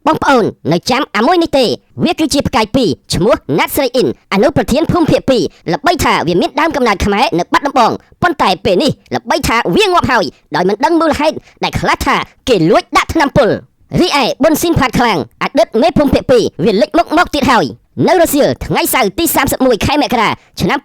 បងប្អូននៅចាំអាមួយនេះទេវាគឺជាផ្កាយពីរឈ្មោះ ណាត់ស្រីអ៊ីនអនុប្រធានភូមិភាគ2ល្បីថាវាមានដើមកំណើតខ្មែរនៅបាត់ដំបងប៉ុន្តែពេលនេះល្បីថាវាងាប់ហើយដោយមិនដឹងមូលហេតុដែលខ្លះថាគេលួចដាក់ថ្នាំពុលរីឯប៊ុនស៊ីនផាត់ខ្លាំងអតីតមេភូមិភាគ2វាលេចមុខមកទៀតហើយនៅរសៀលថ្ងៃសៅរ៍ទី31ខែមករាឆ្នាំ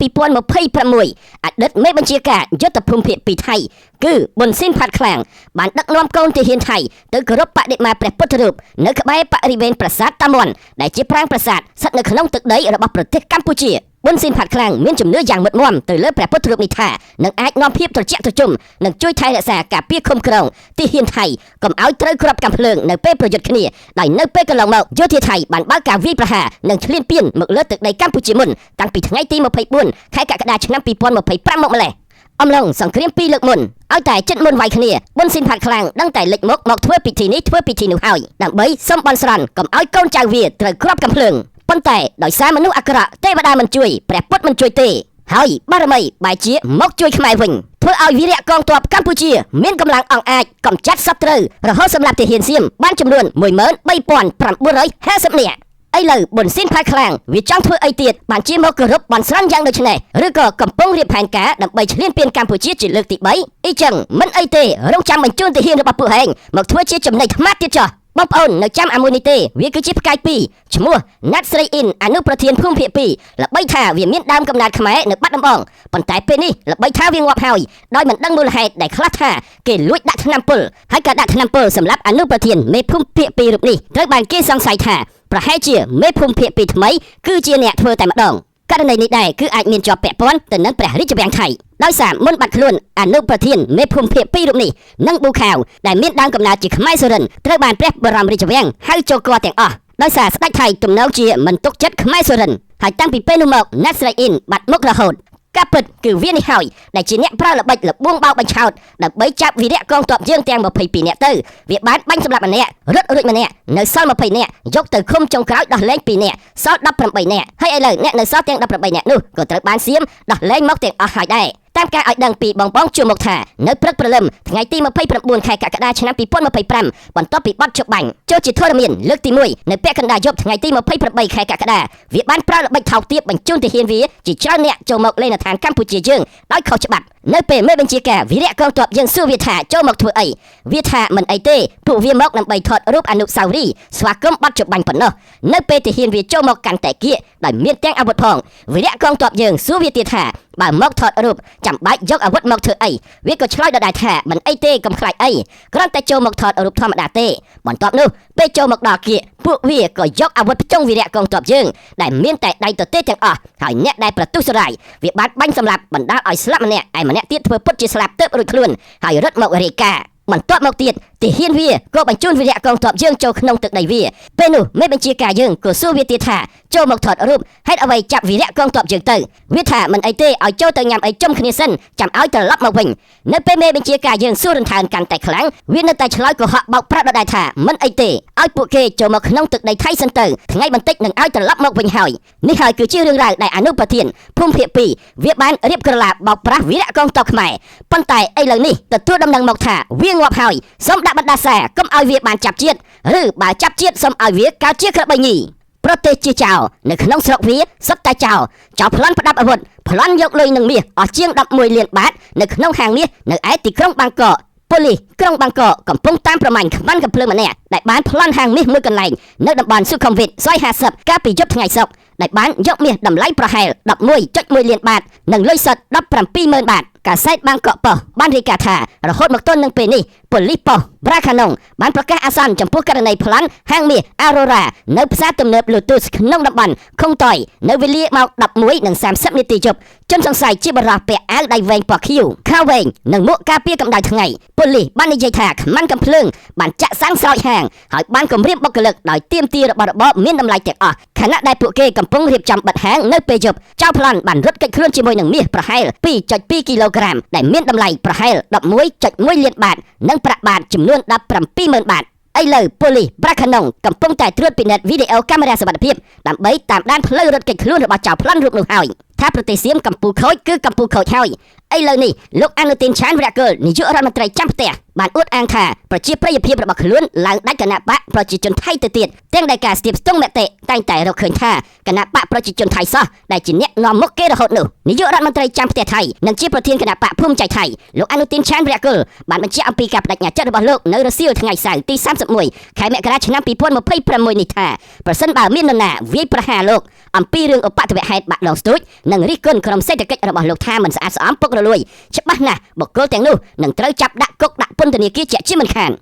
2026អតីតមេបញ្ជាការយុទ្ធភូមិភាគ2ថៃគឺប៊ុនស៊ីនផាត់ខ្លាំងបានដឹកនាំកូនទាហានថៃទៅគោរពបដិមាព្រះពុទ្ធរូបនៅក្បែរបរិវេណប្រាសាទតាមាន់ដែលជាប្រាង្គប្រាសាទស្ថិតនៅក្នុងទឹកដីរបស់ប្រទេសកម្ពុជាប៊ុនស៊ីនផាត់ខ្លាំងមានជំនឿយ៉ាងមុតមាំទៅលើព្រះពុទ្ធរូបនេះថានឹងអាចនាំភាពត្រជាក់ត្រជុំនិងជួយថែរក្សាការពារឃុំក្រងទាហានថៃកុំឲ្យត្រូវគ្រាប់កាំភ្លើងនៅពេលប្រយុទ្ធគ្នាដោយនៅពេលកន្លងមកយោធាថៃបានបើកការវាយប្រហារនិងឈ្លានពានមកលើទឹកដីកម្ពុជាមុនតាំងពីថ្ងៃទី24ខែកក្កដាឆ្នាំ2025មកម្លេះអំឡុងសង្គ្រាម2លើកមុនឲ្យតែចិត្តមុនវាយគ្នាប៊ុនស៊ីនផាត់ខ្លាំងដឹងតែលេចមកធ្វើពិធីនេះធ្វើពិធីនោះហើយដើម្បីសុំបន់ស្រន់កុំឲ្យកូនចៅវាត្រូវគ្រាប់កាំភ្លើងប៉ុន្តែដោយសារមនុស្សអាក្រក់ទេវតាមិនជួយព្រះពុទ្ធមិនជួយទេហើយបារមីបែរជាមកជួយខ្មែរវិញធ្វើឲ្យវីរៈកងទ័ពកម្ពុជាមានកម្លាំងអង្អាចកម្ចាត់សត្រូវរហូតសម្រាប់ទាហានសៀមបានចំនួន 13950 នាក់ឥឡូវប៊ុនស៊ីនផាត់ខ្លាំងវាចង់ធ្វើអីទៀតបានជាមកគោរពបន់ស្រន់យ៉ាងដូចនេះឬក៏កំពុងរៀបផែនការដើម្បីឈ្លានពានកម្ពុជាជាលើកទី3អីចឹងមិនអីទេរងចាំបញ្ជូនទាហានរបស់ពួកហែងមកធ្វើជាចំណីថ្មាត់ទៀតចុះបងប្អូននៅចាំអាមួយនេះទេវាគឺជាផ្កាយពីរឈ្មោះណាត់ស្រីអ៊ីនអនុប្រធានភូមិភាគ2ល្បីថាវាមានដើមកំណើតខ្មែរនៅបាត់ដំបងប៉ុន្តែពេលនេះល្បីថាវាងាប់ហើយដោយមិនដឹងមូលហេតុដែលខ្លះថាគេលួចដាក់ថ្នាំពុលហើយក៏ដាក់ថ្នាំពុលសម្រាប់អនុប្រធានមេភូមិភាគ2រូបនេះត្រូវបានគេសង្ស័យថាប្រហែលជាមេភូមិភាគ2ថ្មីគឺជាអ្នកធ្វើតែម្ដងករណីនេះដែរគឺអាចមានជាប់ពាក់ព័ន្ធទៅនឹងព្រះរាជវាំងថៃដោយសារមុនបាត់ខ្លួនអនុប្រធានមេភូមិភាគ2រូបនេះនិងប៊ូខាវដែលមានដើមកំណើតជាខ្មែរសុរិនត្រូវបានព្រះបរមរាជវាំងហៅចូលគាល់ទាំងអស់ដោយសារស្ដេចថៃទំនងជាមិនទុកចិត្តខ្មែរសុរិនហើយតាំងពីពេលនោះមកណាត់ស្រីអ៊ីនបាត់មុខរហូតការពិតគឺវានេះហើយដែលជាអ្នកប្រើល្បិចលបួងបោកបញ្ឆោតដើម្បីចាប់វីរៈកងទ័ពយើងទាំង22នាក់ទៅវាបានបាញ់សម្លាប់ម្នាក់រត់រួចម្នាក់នៅសល់20នាក់យកទៅឃុំចុងក្រោយដោះលែង2នាក់សល់18នាក់ហើយឥឡូវអ្នកនៅសល់ទាំង18នាក់នោះក៏ត្រូវបានសៀមដោះលែងមកទាំងអស់ហើយដែរតាមការឲ្យដឹងពីបងបងជួបមកថានៅព្រឹកព្រលឹមថ្ងៃទី29ខែកក្កដាឆ្នាំ2025បន្ទាប់ពីបទជបាញ់ចូលជាធរមានលើកទី1នៅពាក់កណ្ដាលយប់ថ្ងៃទី28ខែកក្កដាវាបានប្រើល្បិចថោកទាបបញ្ជូនទាហានវាជាច្រើនអ្នកចូលមកលេងនៅឋានកម្ពុជាយើងដោយខុសច្បាប់នៅពេលមេបញ្ជាការវីរៈកងទ័ពយើងសួរវាថាចូលមកធ្វើអីវាថាមិនអីទេពួកវាមកដើម្បីថតរូបអនុស្សាវរីយ៍ស្វាគមន៍បទជបាញ់ប៉ុណ្ណោះនៅពេលទាហានវាចូលមកកាន់តែគៀកដោយមានទាំងអាវុធផងវីរៈកងទ័ពយើងសួរវាទៀតថាបើមកថតរូបចាំបាច់យកអាវុធមកធ្វើអីវាក៏ឆ្លើយដដែលថាមិនអីទេកុំខ្លាចអីគ្រាន់តែចូលមកថតរូបធម្មតាទេបន្ទាប់នោះពេលចូលមកដល់គៀកពួកវាក៏យកអាវុធផ្ចុងវីរៈកងទ័ពយើងដែលមានតែដៃទទេទាំងអស់ហើយអ្នកដែលប្រទុសរាយវាបានបាញ់សម្លាប់បណ្ដាលឲ្យស្លាប់ម្នាក់ឯម្នាក់ទៀតធ្វើពុតជាស្លាប់ទើបរួចខ្លួនហើយរត់មករាយការណ៍បន្ទាប់មកទៀតទាហានវាក៏បញ្ជូនវីរៈកងទ័ពយើងចូលក្នុងទឹកដីវាពេលនោះមេបញ្ជាការយើងក៏សួរវាទៀតថាចូលមកថតរូបហេតុអ្វីចាប់វីរៈកងទ័ពយើងទៅវាថាមិនអីទេឲ្យចូលទៅញ៉ាំអីចុំគ្នាសិនចាំឲ្យត្រឡប់មកវិញនៅពេលមេបញ្ជាការយើងសួររំខានកាន់តែខ្លាំងវានៅតែឆ្លើយកុហកបោកប្រាស់ដដែលថាមិនអីទេឲ្យពួកគេចូលមកក្នុងទឹកដីថៃសិនទៅថ្ងៃបន្តិចនឹងឲ្យត្រឡប់មកវិញហើយនេះហើយគឺជារឿងរ៉ាវដែលអនុប្រធានភូមិភាគ2វាបានរៀបក្រឡាបោកប្រាស់វីរៈកងទ័ពខ្មែរប៉ុន្តែឥឡូវនេះទទួលដំណឹងមកថាវាងាប់ហើយសូមដាក់បណ្ដាសាកុំឲ្យវាបានចាប់ជាតិឬបើចាប់ជាតិសូមឲ្យវាកើតជាក្របីញីប្រទេសជាចៅនៅក្នុងស្រុកវាសុទ្ធតែចៅប្លន់ផ្ដាប់អាវុធប្លន់យកលុយនឹងមាសអស់ជាង11លានបាតនៅក្នុងហាងមាសនៅឯទីក្រុងបាងកកប៉ូលីសក្រុងបាងកកកំពុងតាមប្រមាញ់ខ្វាន់កំភ្លើងម្នាក់ដែលបានប្លន់ហាងមាសមួយកន្លែងនៅតំបន់សុខុមវិទសយ50កាលពីយប់ថ្ងៃសុក្រដែលបានយកមាសតម្លៃប្រហែល 11.1 លានបាតនិងលុយសុទ្ធ 170000 បាតកាសែតបាងកកប៉ុស្តិ៍បានរាយការណ៍ថារហូតមកទល់នឹងពេលនេះប៉ូលីសប៉ុស្តិ៍ប្រាខាណុងបានប្រកាសអាសន្នចំពោះករណីប្លន់ហាងមាស Aurora នៅផ្សារទំនើប Lotus ក្នុងតំបន់ខុងតុយនៅវេលាម៉ោង 11:30 នាទីយប់ជនសង្ស័យជាបរិះពាក់អាវដៃវែងពណ៌ខៀវខោវែងនិងមួកការពារកម្ដៅថ្ងៃប៉ូលីសបាននិយាយថាខ្មាន់កំភ្លើងបានចាក់សាំងស្រោចហាងហើយបានគំរាមបុគ្គលិកដោយទាមទាររបស់របរមានតម្លៃទាំងអស់ខណៈដែលពួកគេកំពុងរៀបចំបិទហាងនៅពេលយប់ចៅប្លន់បានរត់គេចខ្លួនជាមួយនឹងមាសប្រហែល 2.2 គីឡូក្រាមដែលមានតម្លៃប្រហែល 11.1 លានបាតនិងប្រាក់បាតចំនួន 170000 បាតឥឡូវប៉ូលីសប្រាខាណុងកំពុងតែត្រួតពិនិត្យវីដេអូកាមេរ៉ាសុវត្ថិភាពដើម្បីតាមដានផ្លូវរត់គេចខ្លួនរបស់ចៅប្លន់រូបនោះហើយថាប្រទេសសៀមកម្ពុជាខូចគឺកម្ពុជាខូចហើយឥឡូវនេះលោកអនុទានឆានវរៈកុលនាយករដ្ឋមន្ត្រីចាំផ្ទះ បានអួតអាងថាប្រជាប្រិយភាពរបស់ខ្លួនឡើងដាច់គណៈបកប្រជាជនថៃទៅទៀតទាំងដែលការស្ទាបស្ទង់មតិតែងតែរកឃើញថាគណៈបកប្រជាជនថៃសោះដែលជាអ្នកនាំមុខគេរហូតនោះនាយករដ្ឋមន្ត្រីចាំផ្ទះថៃនិងជាប្រធានគណៈបកភូមិใจថៃលោកអនុទានឆានវរៈគុលបានបញ្ជាក់អំពីការបដិញ្ញាចិត្តរបស់លោកនៅរសៀលថ្ងៃសៅរ៍ទី31ខែមករាឆ្នាំ2026នេះថាប្រសិនបើមាននរណាវាយប្រហារលោកអំពីរឿងឧបទ្ទវហេតុបាក់ដងស្ទូចនិងរិះគន់ក្រុមសេដ្ឋកិច្ចរបស់លោកថាមិនស្អាតស្អំពុករលួយច្បាស់ណាស់បុគ្គលទាំងនោះនឹងត្រូវចាប់ដាក់គុកដាក់ពន្ធនាគារជាមិនខាន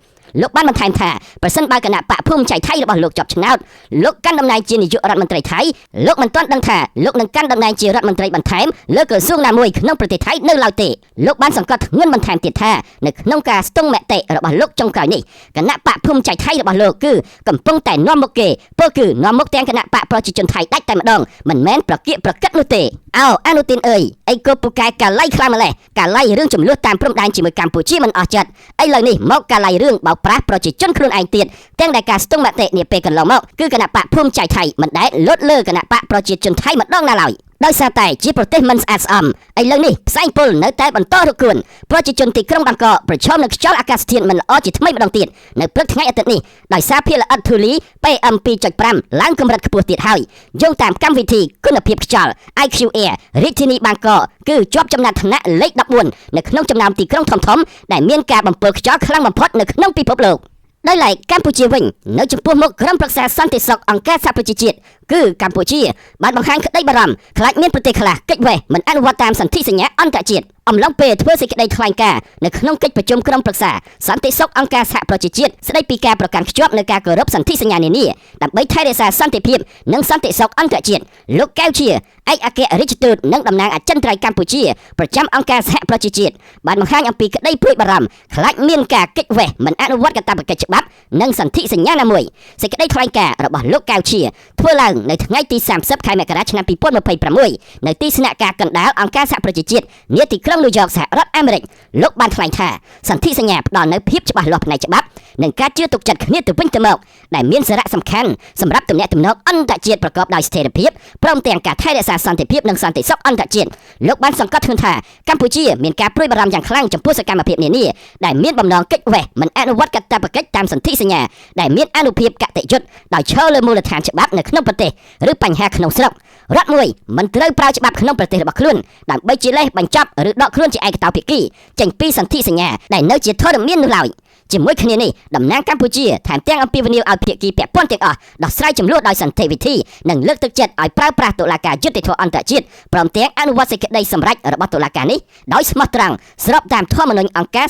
លោកបានបន្ថែមថាប្រសិនបើគណៈបកភូមិใจថៃរបស់លោកជាប់ឆ្នោតលោកកាន់តំណែងជានាយករដ្ឋមន្ត្រីថៃលោកមិនទាន់ដឹងថាលោកនឹងកាន់តំណែងជារដ្ឋមន្ត្រីបន្ថែមលើក្រសួងណាមួយក្នុងប្រទេសថៃនៅឡើយទេលោកបានសង្កត់ធ្ងន់បន្ថែមទៀតថានៅក្នុងការស្ទង់មតិរបស់លោកចុងក្រោយនេះគណៈបកភូមិใจថៃរបស់លោកគឺកំពុងតែនាំមុខគេពោលគឺនាំមុខទាំងគណៈបកប្រជាជនថៃដាច់តែម្ដងមិនមែនប្រកៀកប្រកិតនោះទេអនុទានអើយអីក៏ពូកែកាឡៃខ្លាំងម្លេះកាឡៃរឿងចំនួនតាមព្រំដែនជាមួយកម្ពុជាមិនអស់ចិត្តឥឡូវនេះមកកាឡៃរឿងបោកប្រាស់ប្រជាជនខ្លួនឯងទៀតទាំងដែលការស្ទង់មតិនាពេលកន្លងមកគឺគណៈបកភូមិใจថៃមិនដែលលត់លើគណៈបកប្រជាជនថៃម្ដងណាឡើយដោយសារតែជាប្រទេសមិនស្អាតស្អំឥឡូវនេះផ្សែងពុលនៅតែបន្តរកួនប្រជាជនទីក្រុងបាងកកប្រឈមនឹងខ្យល់អាកាសធាតុមិនល្អជាថ្មីម្ដងទៀតនៅព្រឹកថ្ងៃអាទិត្យនេះដោយសារភាគល្អិតធូលី PM2.5 ឡើងកម្រិតខ្ពស់ទៀតហើយយោងតាមកម្មវិធីគុណភាពខ្យល់ IQ Air រាជធានីបាងកកគឺជាប់ចំណាត់ថ្នាក់លេខ14នៅក្នុងចំណោមទីក្រុងធំៗដែលមានការបំពុលខ្យល់ខ្លាំងបំផុតនៅក្នុងពិភពលោកដោយឡែកកម្ពុជាវិញនៅចំពោះមុខក្រុមប្រឹក្សាសន្តិសុខអង្គការសហប្រជាជាតិគឺកម្ពុជាបានបង្ហាញក្តីបារម្ភខ្លាចមានប្រទេសខ្លះកិច្ចវេះមិនអនុវត្តតាមសន្ធិសញ្ញាអន្តរជាតិអំឡុងពេលធ្វើសេចក្តីថ្លែងការណ៍នៅក្នុងកិច្ចប្រជុំក្រុមប្រឹក្សាសន្តិសុខអង្គការសហប្រជាជាតិស្តីពីការប្រកាន់ខ្ជាប់នូវការគោរពសន្ធិសញ្ញានានាដើម្បីថែរក្សាសន្តិភាពនិងសន្តិសុខអន្តរជាតិលោកកែវជាឯកអគ្គរដ្ឋទូតនិងតំណាងអចិន្ត្រៃយ៍កម្ពុជាប្រចាំអង្គការសហប្រជាជាតិបានបង្ហាញអំពីក្តីព្រួយបារម្ភខ្លាចមានការកិច្ចវេះមិនអនុវត្តកាតព្វកិច្ចច្បាប់និងសន្ធិសញ្ញាណាមួយសេចក្តីថ្លែងការណ៍របស់លោកកែវជាធ្វើឡើងនៅថ្ងៃទី30ខែមករាឆ្នាំ2026នៅទីស្នាក់ការកណ្ដាលអង្គការសហប្រជាជាតិនាទីក្រុងញូវយ៉កសហរដ្ឋអាមេរិកលោកបានថ្លែងថាសន្ធិសញ្ញាផ្ដល់នូវភាពច្បាស់លាស់ផ្នែកច្បាប់និងការជឿទុកចិត្តគ្នាទៅវិញទៅមកដែលមានសារៈសំខាន់សម្រាប់ទំនាក់ទំនងអន្តរជាតិប្រកបដោយស្ថិរភាពព្រមទាំងការថែរក្សាសន្តិភាពនិងសន្តិសុខអន្តរជាតិលោកបានសង្កត់ធ្ងន់ថាកម្ពុជាមានការព្រួយបារម្ភយ៉ាងខ្លាំងចំពោះសកម្មភាពនានាដែលមានបំណងកិច្ចវេះមិនអនុវត្តកាតព្វកិច្ចតាមសន្ធិសញ្ញាដែលមានអានុភាពកតញ្ញុតដោយឈលលើមូលដ្ឋានច្បាប់នៅក្នុងប្រទេសឬបញ្ហាក្នុងស្រុករដ្ឋមួយមិនត្រូវប្រើច្បាប់ក្នុងប្រទេសរបស់ខ្លួនដើម្បីជាលេសបញ្ចប់ឬដកខ្លួនជាឯកតោភាគីចេញពីសន្ធិសញ្ញាដែលនៅជាធរមាននោះឡើយជាមួយគ្នានេះតំណាងកម្ពុជាថែមទាំងអំពាវនាវឲ្យភាគីពាក់ព័ន្ធទាំងអស់ដោះស្រាយចំនួនដោយសន្តិវិធីនិងលើកទឹកចិត្តឲ្យប្រើប្រាស់តុលាការយុត្តិធម៌អន្តរជាតិព្រមទាំងអនុវត្តសេចក្តីសម្រេចរបស់តុលាការនេះដោយស្មោះត្រង់ស្របតាមធម្មនុញ្ញអង្គការ